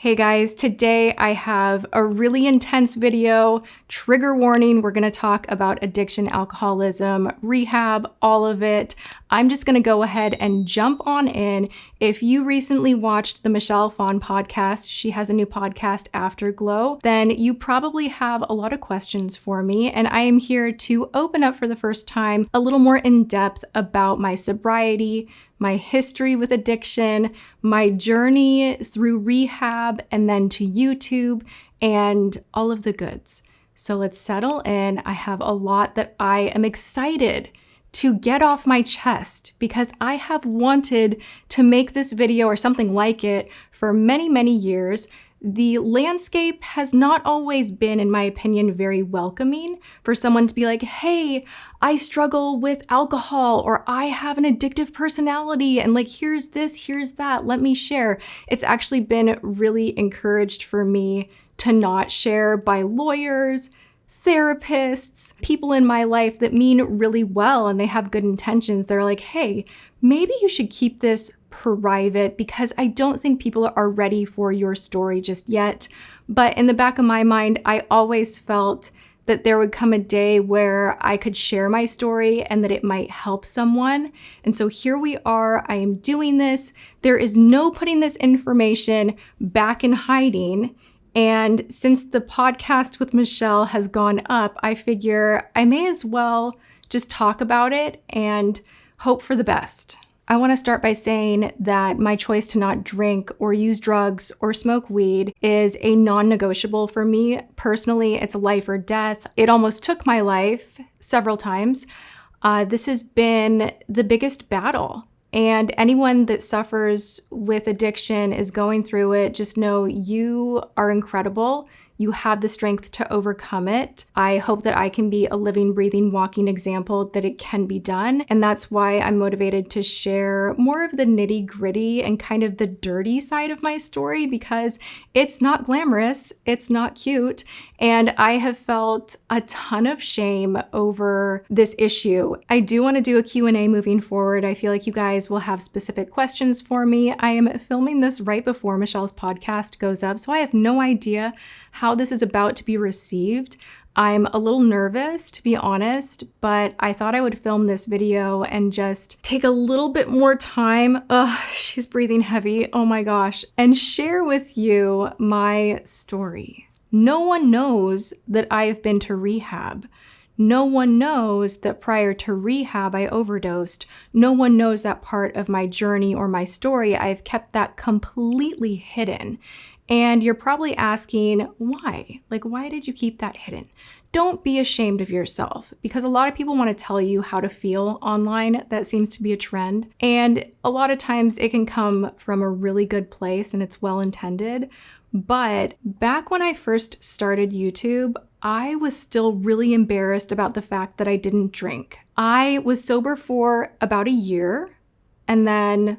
Hey guys, today I have a really intense video. Trigger warning, we're gonna talk about addiction, alcoholism, rehab, all of it. I'm just gonna go ahead and jump on in. If you recently watched the Phan podcast, she has a new podcast, Afterglow, then you probably have a lot of questions for me. And I am here to open up for the first time a little more in depth about my sobriety, my history with addiction, my journey through rehab, and then to YouTube, and all of the goods. So let's settle in. I have a lot that I am excited to get off my chest because I have wanted to make this video or something like it for many, many years. The landscape has not always been, in my opinion, very welcoming for someone to be like, hey, I struggle with alcohol, or I have an addictive personality, and like, here's this, here's that, let me share. It's actually been really encouraged for me to not share by lawyers, therapists, people in my life that mean really well and they have good intentions. They're like, hey, maybe you should keep this private because I don't think people are ready for your story just yet. But in the back of my mind, I always felt that there would come a day where I could share my story and that it might help someone. And so here we are, I am doing this. There is no putting this information back in hiding. And since the podcast with Michelle has gone up, I figure I may as well just talk about it and hope for the best. I want to start by saying that my choice to not drink or use drugs or smoke weed is a non-negotiable for me. Personally, it's life or death. It almost took my life several times. This has been the biggest battle. And anyone that suffers with addiction is going through it. Just know you are incredible. You have the strength to overcome it. I hope that I can be a living, breathing, walking example that it can be done. And that's why I'm motivated to share more of the nitty gritty and kind of the dirty side of my story, because it's not glamorous, it's not cute. And I have felt a ton of shame over this issue. I do want to do a Q&A moving forward. I feel like you guys will have specific questions for me. I am filming this right before Michelle's podcast goes up, so I have no idea how this is about to be received. I'm a little nervous, to be honest, but I thought I would film this video and just take a little bit more time. Ugh, she's breathing heavy. Oh my gosh. And share with you my story. No one knows that I've been to rehab. No one knows that prior to rehab, I overdosed. No one knows that part of my journey or my story. I've kept that completely hidden. And you're probably asking, why? Like, why did you keep that hidden? Don't be ashamed of yourself, because a lot of people want to tell you how to feel online. That seems to be a trend. And a lot of times it can come from a really good place and it's well-intended. But back when I first started YouTube, I was still really embarrassed about the fact that I didn't drink. I was sober for about a year and then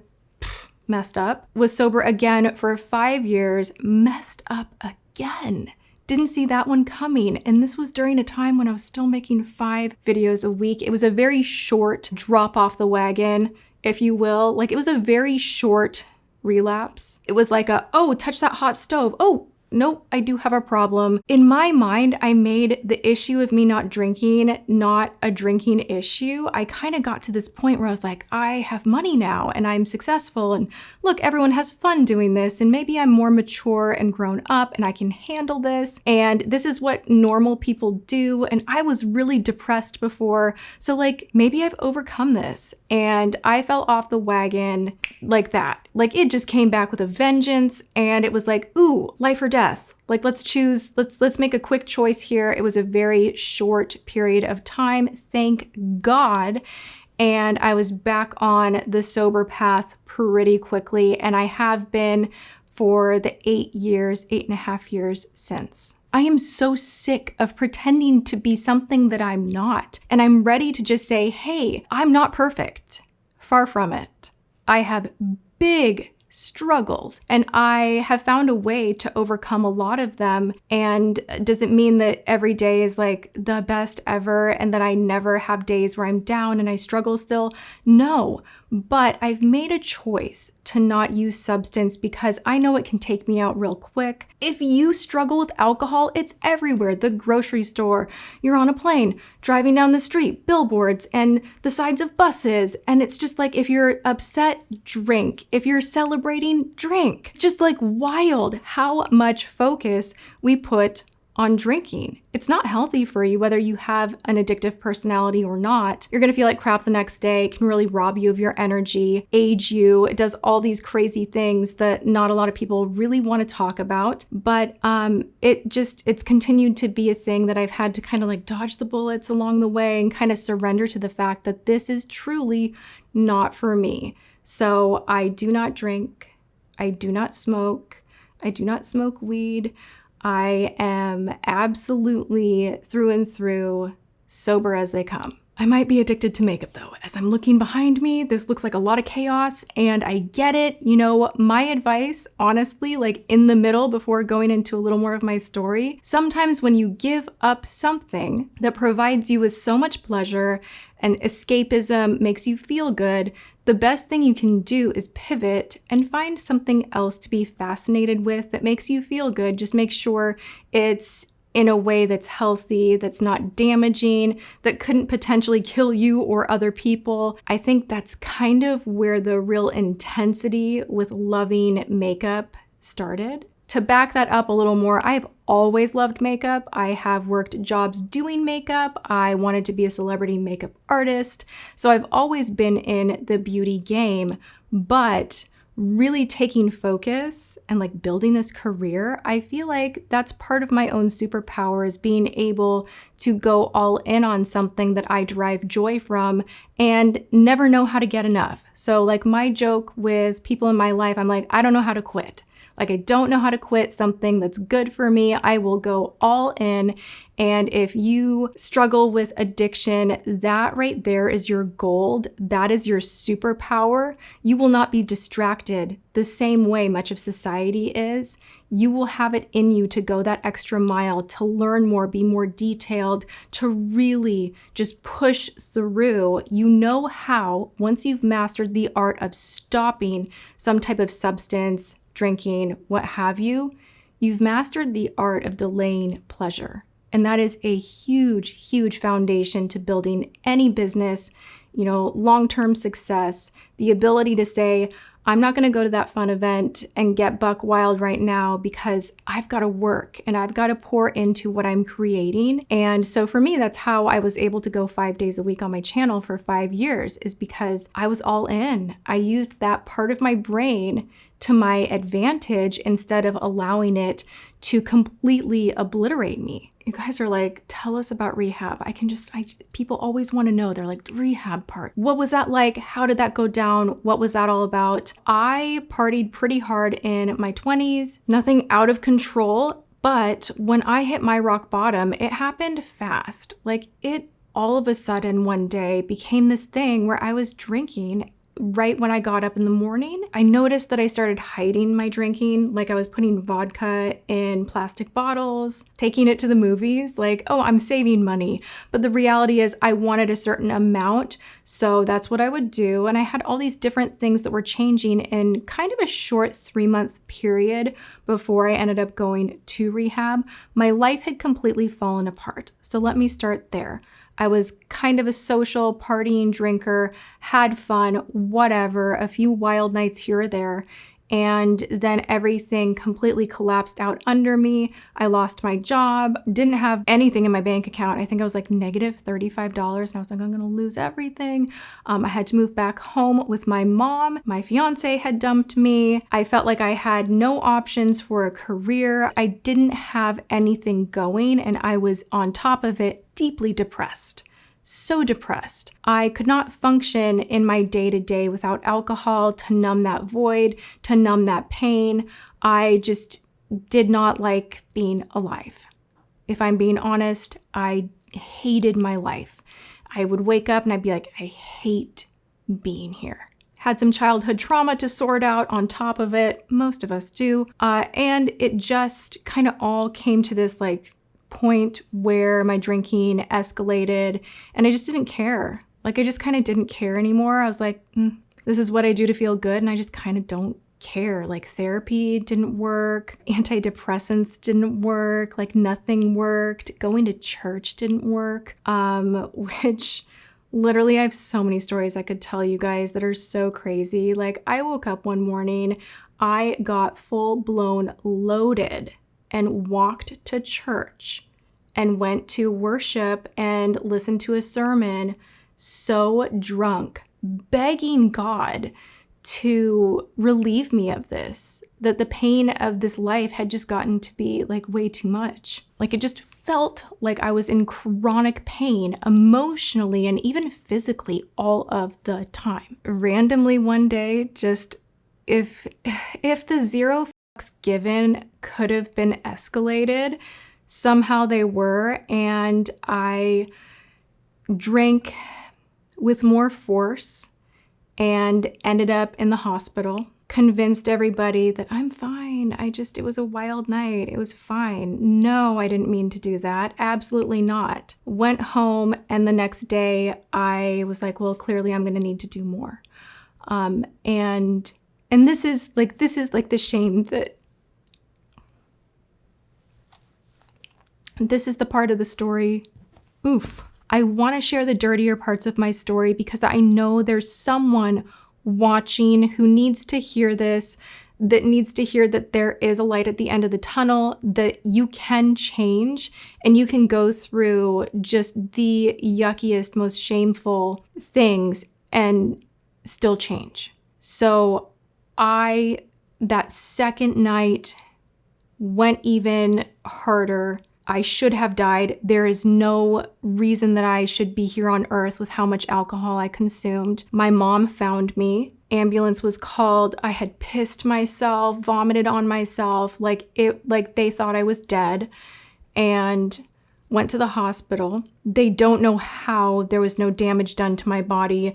messed up, was sober again for 5 years, messed up again. Didn't see that one coming. And this was during a time when I was still making 5 videos a week. It was a very short drop off the wagon, if you will. Like, it was a very short relapse. It was like oh, touch that hot stove. Oh, nope, I do have a problem. In my mind, I made the issue of me not drinking not a drinking issue. I kind of got to this point where I was like, I have money now and I'm successful, and look, everyone has fun doing this, and maybe I'm more mature and grown up and I can handle this, and this is what normal people do, and I was really depressed before, so like, maybe I've overcome this. And I fell off the wagon like that. Like, it just came back with a vengeance, and it was like, ooh, life or death. Like, let's choose, let's make a quick choice here. It was a very short period of time, thank God. And I was back on the sober path pretty quickly, and I have been for the 8.5 years since. I am so sick of pretending to be something that I'm not. And I'm ready to just say, hey, I'm not perfect. Far from it. I have big struggles. And I have found a way to overcome a lot of them. And does it mean that every day is like the best ever and that I never have days where I'm down and I struggle still? No, but I've made a choice to not use substance because I know it can take me out real quick. If you struggle with alcohol, it's everywhere. The grocery store, you're on a plane, driving down the street, billboards, and the sides of buses. And it's just like, if you're upset, drink. If you're celebrating, drink. Just like wild how much focus we put on drinking. It's not healthy for you, whether you have an addictive personality or not. You're gonna feel like crap the next day. It can really rob you of your energy, age you. It does all these crazy things that not a lot of people really want to talk about. But it's continued to be a thing that I've had to kind of like dodge the bullets along the way and kind of surrender to the fact that this is truly not for me. So I do not drink. I do not smoke. I do not smoke weed. I am absolutely through and through sober as they come. I might be addicted to makeup though. As I'm looking behind me, this looks like a lot of chaos and I get it. You know, my advice, honestly, like in the middle before going into a little more of my story, sometimes when you give up something that provides you with so much pleasure and escapism, makes you feel good, the best thing you can do is pivot and find something else to be fascinated with that makes you feel good. Just make sure it's in a way that's healthy, that's not damaging, that couldn't potentially kill you or other people. I think that's kind of where the real intensity with loving makeup started. To back that up a little more, I've always loved makeup. I have worked jobs doing makeup. I wanted to be a celebrity makeup artist. So I've always been in the beauty game, but really taking focus and like building this career, I feel like that's part of my own superpower, is being able to go all in on something that I derive joy from and never know how to get enough. So like my joke with people in my life, I'm like, I don't know how to quit. Like I don't know how to quit something that's good for me. I will go all in. And if you struggle with addiction, that right there is your gold. That is your superpower. You will not be distracted the same way much of society is. You will have it in you to go that extra mile, to learn more, be more detailed, to really just push through. You know how, once you've mastered the art of stopping some type of substance, drinking, what have you, you've mastered the art of delaying pleasure. And that is a huge, huge foundation to building any business, you know, long-term success. The ability to say, I'm not going to go to that fun event and get buck wild right now because I've got to work and I've got to pour into what I'm creating. And so for me, that's how I was able to go 5 days a week on my channel for 5 years, is because I was all in. I used that part of my brain to my advantage instead of allowing it to completely obliterate me. You guys are like, tell us about rehab. People always want to know. They're like, the rehab part. What was that like? How did that go down? What was that all about? I partied pretty hard in my 20s, nothing out of control. But when I hit my rock bottom, it happened fast. Like it all of a sudden one day became this thing where I was drinking right when I got up in the morning. I noticed that I started hiding my drinking, like I was putting vodka in plastic bottles, taking it to the movies, like, oh, I'm saving money. But the reality is I wanted a certain amount, so that's what I would do. And I had all these different things that were changing in kind of a short 3-month period before I ended up going to rehab. My life had completely fallen apart. So let me start there. I was kind of a social partying drinker, had fun, whatever, a few wild nights here or there. And then everything completely collapsed out under me. I lost my job, didn't have anything in my bank account. I think I was like negative $35. And I was like, I'm going to lose everything. I had to move back home with my mom. My fiance had dumped me. I felt like I had no options for a career. I didn't have anything going. And I was on top of it, deeply depressed. So depressed. I could not function in my day-to-day without alcohol to numb that void, to numb that pain. I just did not like being alive. If I'm being honest, I hated my life. I would wake up and I'd be like, I hate being here. had some childhood trauma to sort out on top of it. Most of us do. And it just kind of all came to this like point where my drinking escalated and I just didn't care. Like I just kind of didn't care anymore. I was like, this is what I do to feel good. And I just kind of don't care. Like therapy didn't work. Antidepressants didn't work. Like nothing worked. Going to church didn't work. Which literally I have so many stories I could tell you guys that are so crazy. Like I woke up one morning, I got full blown loaded and walked to church and went to worship and listened to a sermon, so drunk, begging God to relieve me of this, that the pain of this life had just gotten to be like way too much. Like it just felt like I was in chronic pain emotionally and even physically all of the time. Randomly one day, just if the zero fucks given could have been escalated, somehow they were, and I drank with more force and ended up in the hospital. Convinced everybody that I'm fine. It was a wild night. It was fine. No, I didn't mean to do that. Absolutely not. Went home, and the next day I was like, well, clearly I'm going to need to do more. And this is like the shame that this is the part of the story. Oof. I want to share the dirtier parts of my story because I know there's someone watching who needs to hear this, that needs to hear that there is a light at the end of the tunnel, that you can change and you can go through just the yuckiest, most shameful things and still change. So that second night went even harder. I should have died. There is no reason that I should be here on earth with how much alcohol I consumed. My mom found me. Ambulance was called. I had pissed myself, vomited on myself, like they thought I was dead, and went to the hospital. They don't know how there was no damage done to my body.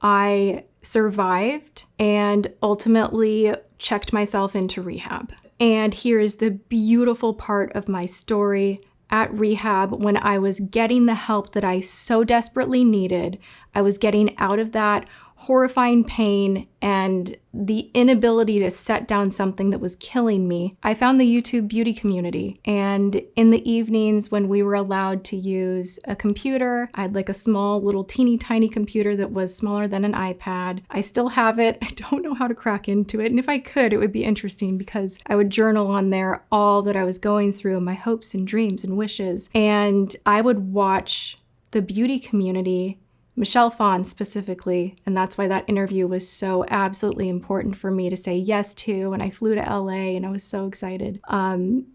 I survived and ultimately checked myself into rehab. And here is the beautiful part of my story. At rehab, when I was getting the help that I so desperately needed, I was getting out of that horrifying pain and the inability to set down something that was killing me. I found the YouTube beauty community, and in the evenings when we were allowed to use a computer, I had like a small little teeny tiny computer that was smaller than an iPad. I still have it. I don't know how to crack into it, and if I could, it would be interesting because I would journal on there all that I was going through, my hopes and dreams and wishes, and I would watch the beauty community, Michelle Phan specifically, and that's why that interview was so absolutely important for me to say yes to, and I flew to LA and I was so excited.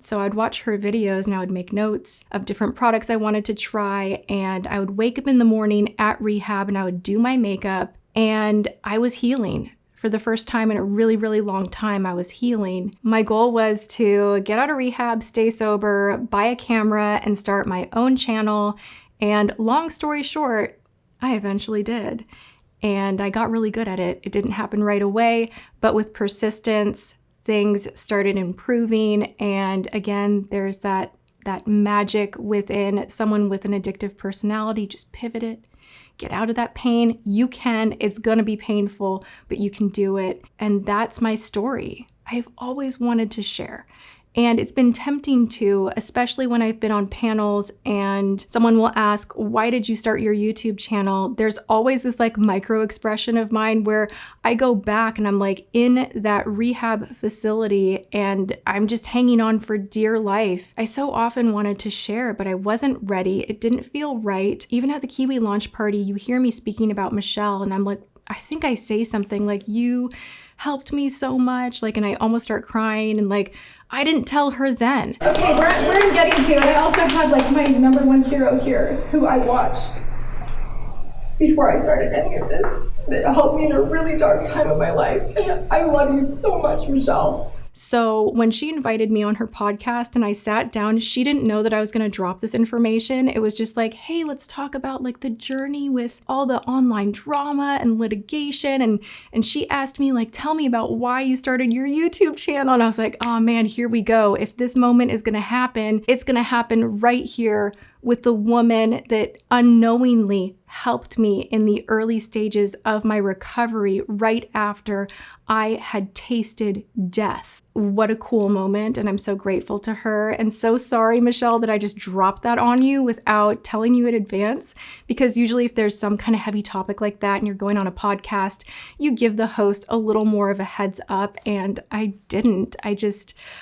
So I'd watch her videos and I would make notes of different products I wanted to try, and I would wake up in the morning at rehab and I would do my makeup, and I was healing. For the first time in a really, really long time, I was healing. My goal was to get out of rehab, stay sober, buy a camera, and start my own channel. And long story short, I eventually did, and I got really good at it. It didn't happen right away, but with persistence, things started improving. And again, there's that magic within someone with an addictive personality. Just pivot it, get out of that pain. You can. It's gonna be painful, but you can do it. And that's my story. I've always wanted to share. And it's been tempting to, especially when I've been on panels and someone will ask, why did you start your YouTube channel? There's always this like micro expression of mine where I go back and I'm like in that rehab facility and I'm just hanging on for dear life. I so often wanted to share, but I wasn't ready. It didn't feel right. Even at the Kiwi launch party, you hear me speaking about Michelle and I'm like, I think I say something like, you helped me so much, like, and I almost start crying, and like, I didn't tell her then. Okay, we're getting to, and I also had like my number one hero here, who I watched before I started any of this, that helped me in a really dark time of my life. And I love you so much, Michelle. So when she invited me on her podcast and I sat down, she didn't know that I was going to drop this information. It was just like, hey, let's talk about like the journey with all the online drama and litigation. And she asked me like, tell me about why you started your YouTube channel. And I was like, oh man, here we go. If this moment is going to happen, it's going to happen right here with the woman that unknowingly helped me in the early stages of my recovery right after I had tasted death. What a cool moment, and I'm so grateful to her. And so sorry, Michelle, that I just dropped that on you without telling you in advance, because usually if there's some kind of heavy topic like that and you're going on a podcast, you give the host a little more of a heads up, and I didn't. I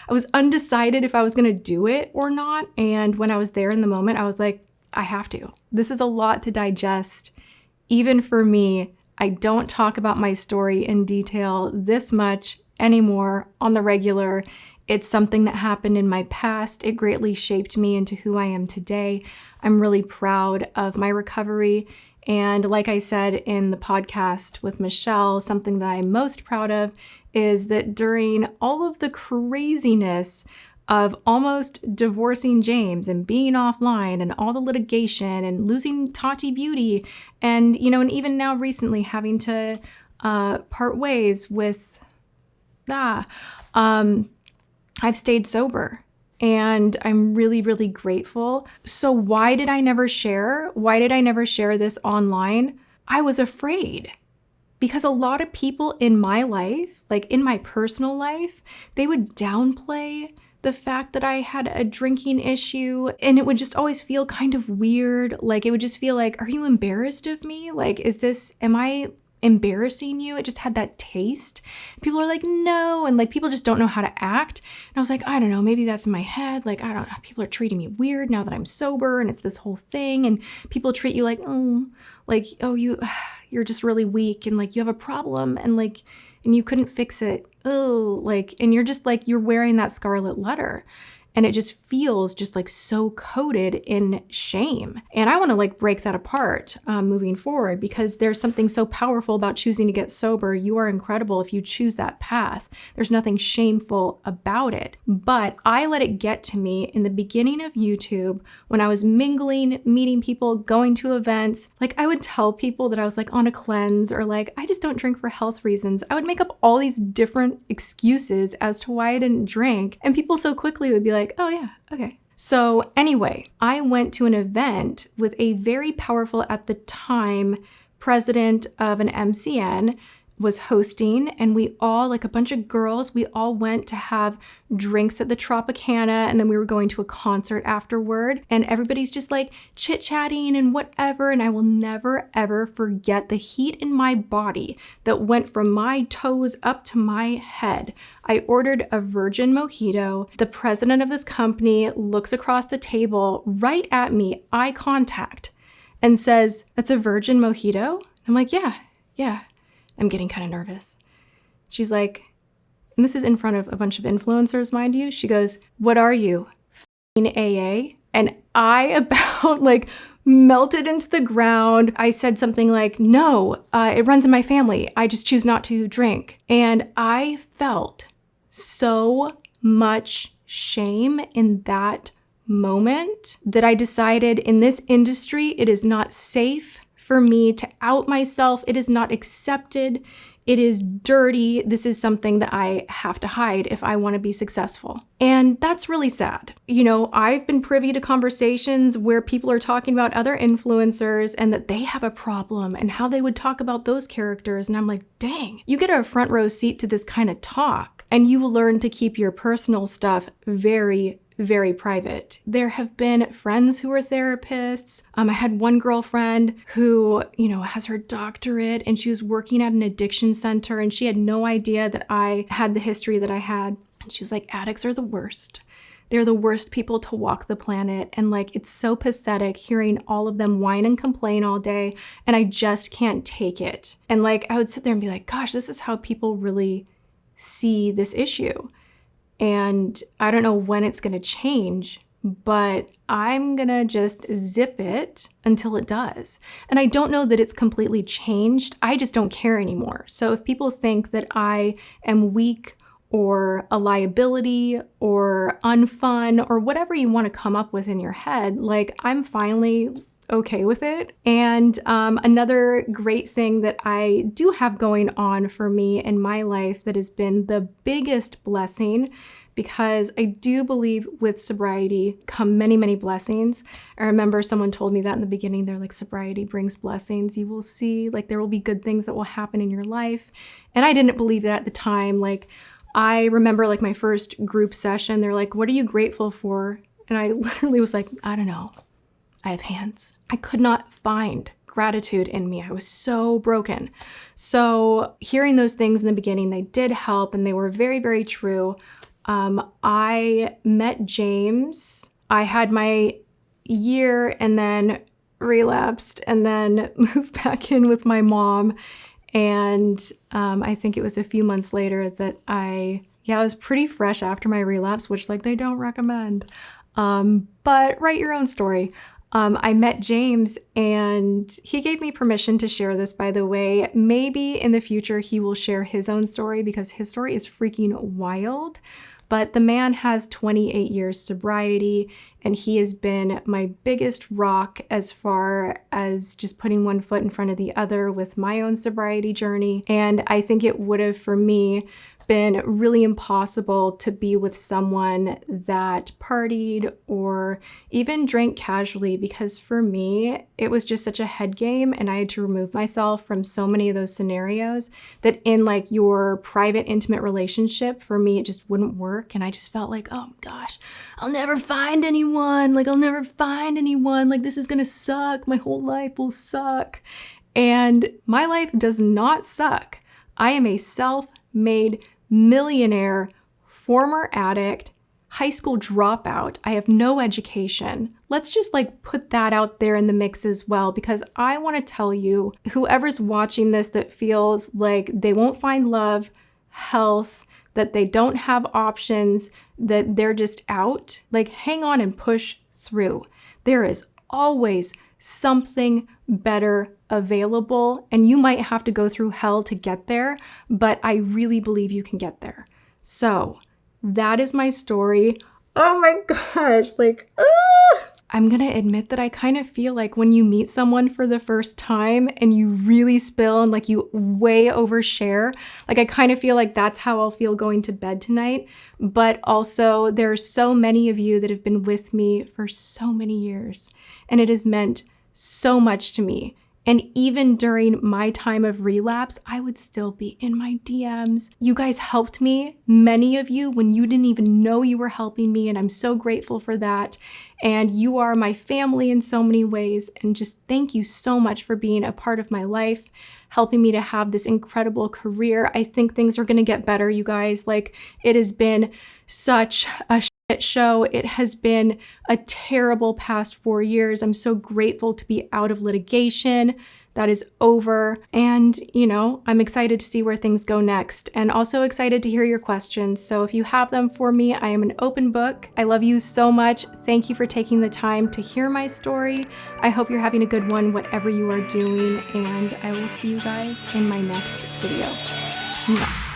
was undecided if I was going to do it or not, and when I was there in the moment, I was like, I have to. This is a lot to digest, even for me. I don't talk about my story in detail this much anymore on the regular. It's something that happened in my past. It greatly shaped me into who I am today. I'm really proud of my recovery. And like I said in the podcast with Michelle, something that I'm most proud of is that during all of the craziness of almost divorcing James and being offline and all the litigation and losing Tati Beauty and, and even now recently having to part ways with, I've stayed sober and I'm really, really grateful. So why did I never share? Why did I never share this online? I was afraid. Because a lot of people in my life, like in my personal life, they would downplay the fact that I had a drinking issue, and it would just always feel kind of weird. Like it would just feel like, are you embarrassed of me? Like, am I embarrassing you? It just had that taste. People are like, no. And like, people just don't know how to act. And I was like, I don't know, maybe that's in my head. Like, I don't know. People are treating me weird now that I'm sober and it's this whole thing. And people treat you like, you're just really weak and like you have a problem and you couldn't fix it. And you're just like, you're wearing that scarlet letter. And it just feels just like so coated in shame. And I want to like break that apart moving forward, because there's something so powerful about choosing to get sober. You are incredible if you choose that path. There's nothing shameful about it. But I let it get to me in the beginning of YouTube when I was mingling, meeting people, going to events. Like I would tell people that I was like on a cleanse or like, I just don't drink for health reasons. I would make up all these different excuses as to why I didn't drink. And people so quickly would be like, oh yeah, okay. So anyway, I went to an event with a very powerful at the time president of an MCN was hosting, and we all, like a bunch of girls, we all went to have drinks at the Tropicana, and then we were going to a concert afterward, and everybody's just like chit-chatting and whatever, and I will never ever forget the heat in my body that went from my toes up to my head. I ordered a virgin mojito. The president of this company looks across the table right at me, eye contact, and says, "That's a virgin mojito?" I'm like, yeah. I'm getting kind of nervous. She's like, and this is in front of a bunch of influencers, mind you. She goes, "What are you, f***ing AA?" And I about like melted into the ground. I said something like, no, it runs in my family. I just choose not to drink. And I felt so much shame in that moment that I decided in this industry, it is not safe for me to out myself. It is not accepted. It is dirty. This is something that I have to hide if I want to be successful. And that's really sad. I've been privy to conversations where people are talking about other influencers and that they have a problem and how they would talk about those characters. And I'm like, dang, you get a front row seat to this kind of talk, and you will learn to keep your personal stuff very, very private. There have been friends who are therapists. I had one girlfriend who, has her doctorate, and she was working at an addiction center, and she had no idea that I had the history that I had. And she was like, addicts are the worst. They're the worst people to walk the planet. And like, it's so pathetic hearing all of them whine and complain all day. And I just can't take it. And like, I would sit there and be like, gosh, this is how people really see this issue. And I don't know when it's going to change, but I'm going to just zip it until it does. And I don't know that it's completely changed. I just don't care anymore. So if people think that I am weak or a liability or unfun or whatever you want to come up with in your head. Like, I'm finally okay with it. And another great thing that I do have going on for me in my life that has been the biggest blessing, because I do believe with sobriety come many, many blessings. I remember someone told me that in the beginning. They're like, sobriety brings blessings. You will see, like, there will be good things that will happen in your life. And I didn't believe that at the time. Like, I remember like my first group session, they're like, what are you grateful for? And I literally was like, I don't know. I have hands. I could not find gratitude in me. I was so broken. So hearing those things in the beginning, they did help, and they were very, very true. I met James. I had my year and then relapsed and then moved back in with my mom. And I think it was a few months later that I was pretty fresh after my relapse, which like they don't recommend. But write your own story. I met James, and he gave me permission to share this, by the way. Maybe in the future he will share his own story, because his story is freaking wild. But the man has 28 years sobriety, and he has been my biggest rock as far as just putting one foot in front of the other with my own sobriety journey. And I think it would have, for me, been really impossible to be with someone that partied or even drank casually, because for me, it was just such a head game, and I had to remove myself from so many of those scenarios that in like your private, intimate relationship, for me, it just wouldn't work. And I just felt like, oh my gosh, I'll never find anyone. Like, I'll never find anyone. Like, this is gonna suck. My whole life will suck. And my life does not suck. I am a self-made millionaire, former addict, high school dropout. I have no education. Let's just like put that out there in the mix as well, because I want to tell you, whoever's watching this that feels like they won't find love, health, that they don't have options, that they're just out, like, hang on and push through. There is always something better available, and you might have to go through hell to get there, but I really believe you can get there. So that is my story. Oh my gosh, like, I'm gonna admit that I kind of feel like when you meet someone for the first time and you really spill and like you way overshare, like I kind of feel like that's how I'll feel going to bed tonight. But also there are so many of you that have been with me for so many years, and it has meant so much to me. And even during my time of relapse, I would still be in my DMs. You guys helped me, many of you, when you didn't even know you were helping me, and I'm so grateful for that. And you are my family in so many ways, and just thank you so much for being a part of my life, helping me to have this incredible career. I think things are gonna get better, you guys. Like, it has been such a shit show. It has been a terrible past 4 years. I'm so grateful to be out of litigation. That is over. And, you know, I'm excited to see where things go next, and also excited to hear your questions. So if you have them for me, I am an open book. I love you so much. Thank you for taking the time to hear my story. I hope you're having a good one, whatever you are doing, and I will see you guys in my next video. Mwah.